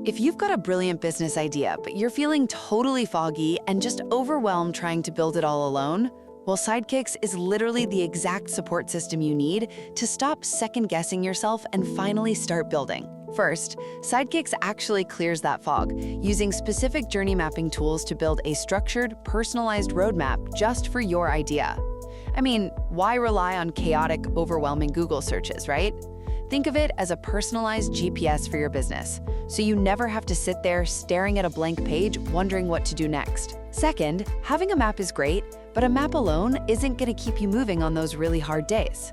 If you've got a brilliant business idea, but you're feeling totally foggy and just overwhelmed trying to build it all alone, well, SideKix is literally the exact support system you need to stop second-guessing yourself and finally start building. First, SideKix actually clears that fog, using specific journey mapping tools to build a structured, personalized roadmap just for your idea. I mean, why rely on chaotic, overwhelming Google searches, right? Think of it as a personalized GPS for your business, so you never have to sit there staring at a blank page wondering what to do next. Second, having a map is great, but a map alone isn't going to keep you moving on those really hard days.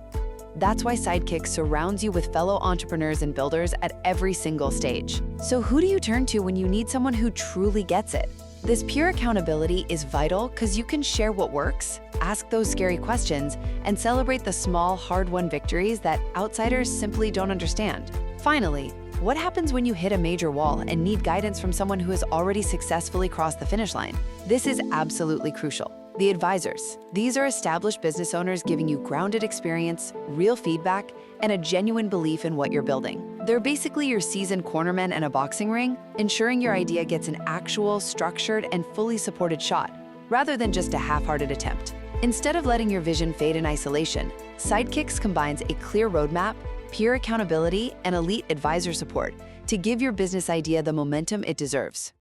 That's why SideKix surrounds you with fellow entrepreneurs and builders at every single stage. So who do you turn to when you need someone who truly gets it? This pure accountability is vital because you can share what works, ask those scary questions, and celebrate the small, hard-won victories that outsiders simply don't understand. Finally, what happens when you hit a major wall and need guidance from someone who has already successfully crossed the finish line? This is absolutely crucial. The advisors. These are established business owners giving you grounded experience, real feedback, and a genuine belief in what you're building. They're basically your seasoned cornermen in a boxing ring, ensuring your idea gets an actual, structured, and fully supported shot, rather than just a half-hearted attempt. Instead of letting your vision fade in isolation, SideKix combines a clear roadmap, pure accountability, and elite advisor support to give your business idea the momentum it deserves.